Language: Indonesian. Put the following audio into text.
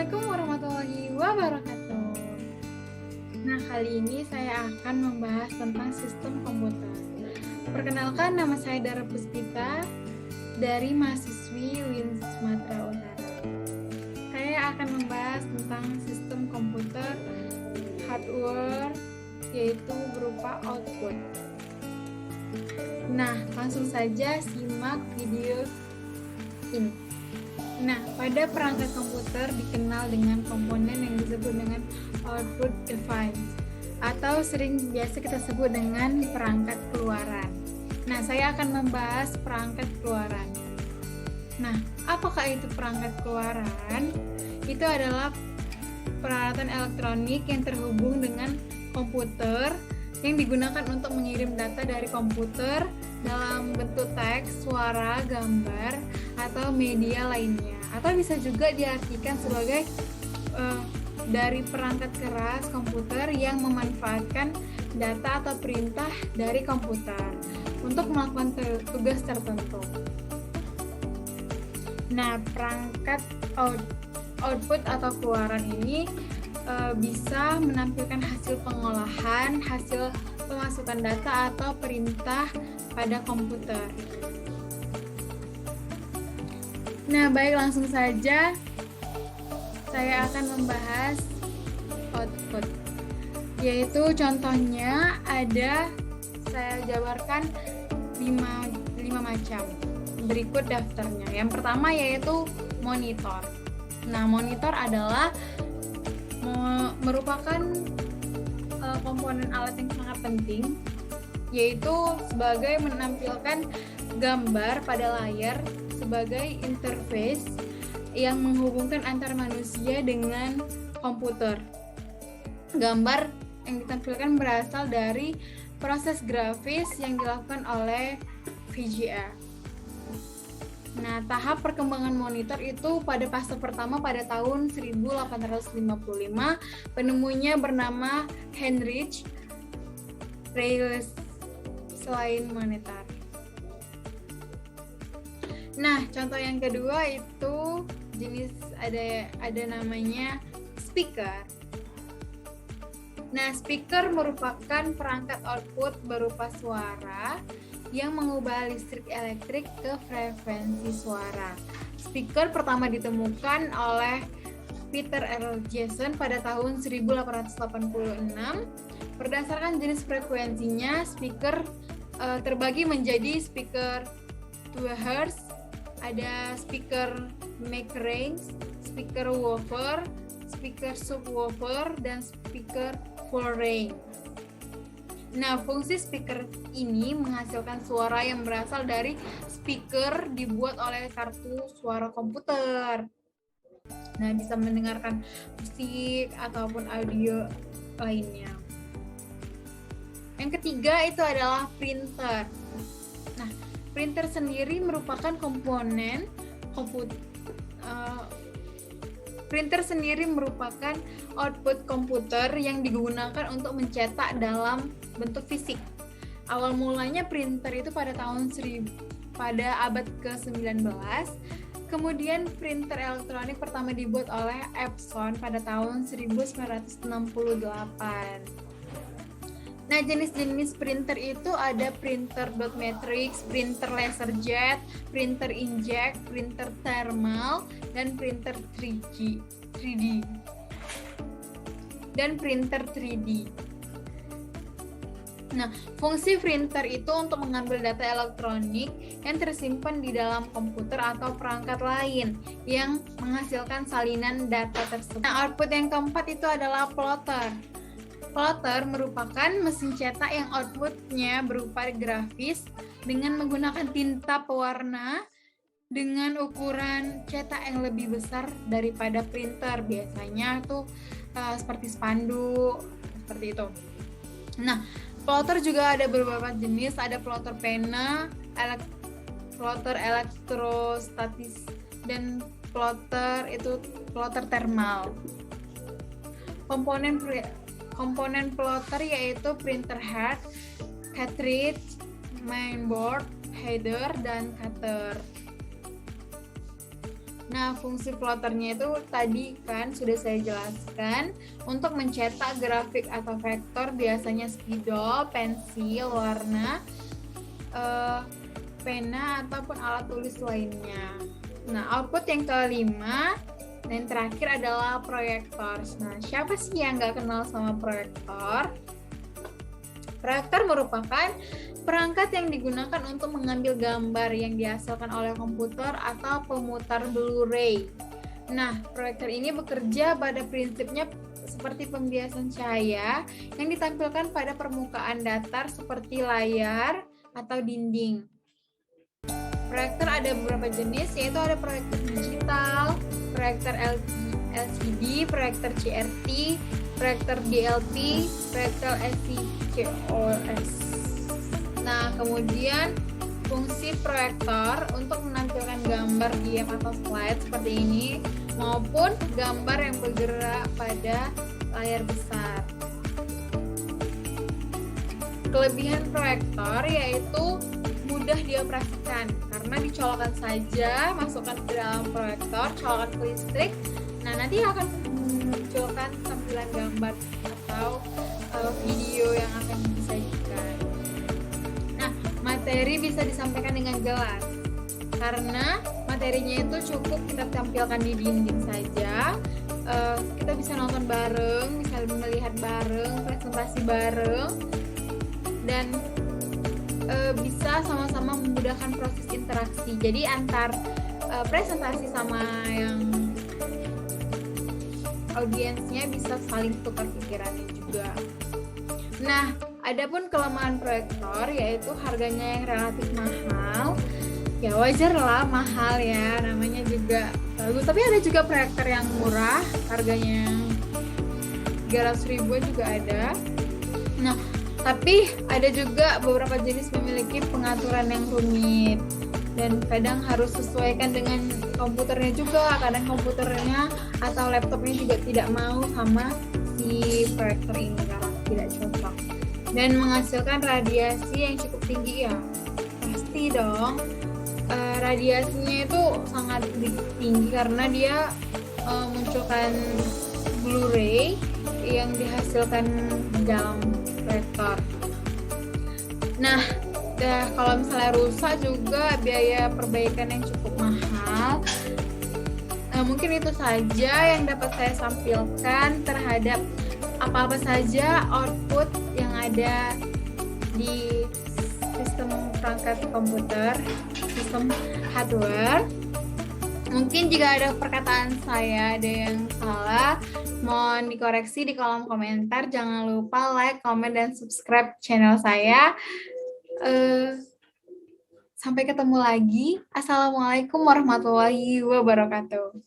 Assalamualaikum warahmatullahi wabarakatuh. Nah, kali ini saya akan membahas tentang sistem komputer. Perkenalkan, nama saya Dara Puspita dari mahasiswi UIN Sumatera Utara. Saya akan membahas tentang sistem komputer hardware, yaitu berupa output. Nah, langsung saja simak video ini. Nah, pada perangkat komputer dikenal dengan komponen yang disebut dengan output device atau sering biasa kita sebut dengan perangkat keluaran. Nah, saya akan membahas perangkat keluaran. Nah, apakah itu perangkat keluaran? Itu adalah peralatan elektronik yang terhubung dengan komputer yang digunakan untuk mengirim data dari komputer dalam bentuk teks, suara, gambar, atau media lainnya. Atau bisa juga diartikan sebagai dari perangkat keras komputer yang memanfaatkan data atau perintah dari komputer untuk melakukan tugas tertentu. Nah, perangkat output atau keluaran ini bisa menampilkan hasil pengolahan, hasil pemasukan data atau perintah pada komputer. Nah, baik, langsung saja saya akan membahas output. Yaitu contohnya ada, saya jabarkan 5 macam. Berikut daftarnya. Yang pertama yaitu monitor. Nah, monitor adalah merupakan komponen alat yang sangat penting, yaitu sebagai menampilkan gambar pada layar sebagai interface yang menghubungkan antar manusia dengan komputer. Gambar yang ditampilkan berasal dari proses grafis yang dilakukan oleh VGA. Nah, tahap perkembangan monitor itu pada fase pertama pada tahun 1855, penemunya bernama Heinrich Reyes selain monitor. Nah, contoh yang kedua itu jenis ada namanya speaker. Nah, speaker merupakan perangkat output berupa suara yang mengubah listrik elektrik ke frekuensi suara. Speaker pertama ditemukan oleh Peter R. Jason pada tahun 1886. Berdasarkan jenis frekuensinya, speaker terbagi menjadi speaker 2 Hz, ada speaker mid-range, speaker woofer, speaker subwoofer, dan speaker full range. Nah, fungsi speaker ini menghasilkan suara yang berasal dari speaker dibuat oleh kartu suara komputer. Nah, bisa mendengarkan musik ataupun audio lainnya. Yang ketiga itu adalah printer. Nah, printer sendiri merupakan komponen printer sendiri merupakan output komputer yang digunakan untuk mencetak dalam bentuk fisik. Awal mulanya printer itu pada abad ke-19. Kemudian printer elektronik pertama dibuat oleh Epson pada tahun 1968. Nah, jenis-jenis printer itu ada printer dot matrix, printer laserjet, printer inkjet, printer thermal, dan printer 3D. Dan printer 3D. Nah, fungsi printer itu untuk mengambil data elektronik yang tersimpan di dalam komputer atau perangkat lain yang menghasilkan salinan data tersebut. Nah, output yang keempat itu adalah plotter. Plotter merupakan mesin cetak yang outputnya berupa grafis dengan menggunakan tinta pewarna dengan ukuran cetak yang lebih besar daripada printer. Biasanya tuh seperti spanduk, seperti itu. Nah, plotter juga ada beberapa jenis, ada plotter pena, plotter elektrostatis, dan plotter thermal. Komponen plotter yaitu printer head, cartridge, mainboard, header, dan cutter. Nah, fungsi ploternya itu tadi kan sudah saya jelaskan. Untuk mencetak grafik atau vektor biasanya spidol, pensil, warna, pena, ataupun alat tulis lainnya. Nah, output yang kelima dan terakhir adalah proyektor. Nah, siapa sih yang nggak kenal sama proyektor? Proyektor merupakan perangkat yang digunakan untuk mengambil gambar yang dihasilkan oleh komputer atau pemutar Blu-ray. Nah, proyektor ini bekerja pada prinsipnya seperti pembiasan cahaya yang ditampilkan pada permukaan datar seperti layar atau dinding. Proyektor ada beberapa jenis, yaitu ada proyektor digital, proyektor LCD, proyektor CRT, proyektor DLP, proyektor SCOS. Nah, kemudian fungsi proyektor untuk menampilkan gambar di atas slide seperti ini maupun gambar yang bergerak pada layar besar. Kelebihan proyektor yaitu mudah dioperasikan karena dicolokkan saja, masukkan ke dalam proyektor, colokkan ke listrik. Nah, nanti akan memunculkan tampilan gambar atau video yang akan disajikan. Nah, materi bisa disampaikan dengan jelas karena materinya itu cukup kita tampilkan di dinding saja. Kita bisa nonton bareng, bisa melihat bareng, presentasi bareng, dan bisa sama-sama memudahkan proses interaksi. Jadi antar presentasi sama yang audiensnya bisa saling tukar pikirannya juga. Nah, adapun kelemahan proyektor yaitu harganya yang relatif mahal. Ya wajar lah mahal ya, namanya juga bagus. Tapi ada juga proyektor yang murah, harganya 300.000 juga ada. Nah, tapi ada juga beberapa jenis memiliki pengaturan yang rumit dan kadang harus sesuaikan dengan komputernya juga. Kadang komputernya atau laptopnya juga tidak mau sama si proyektor ini karena tidak cocok dan menghasilkan radiasi yang cukup tinggi ya. Pasti dong. Radiasinya itu sangat tinggi karena dia munculkan Blu-ray yang dihasilkan di dalam proyektor. Nah, kalau misalnya rusak juga biaya perbaikan yang cukup mahal. Mungkin itu saja yang dapat saya sampaikan terhadap apa-apa saja output yang ada di sistem perangkat komputer, sistem hardware. Mungkin jika ada perkataan saya ada yang salah, mohon dikoreksi di kolom komentar. Jangan lupa like, comment, dan subscribe channel saya. Sampai ketemu lagi. Assalamualaikum warahmatullahi wabarakatuh.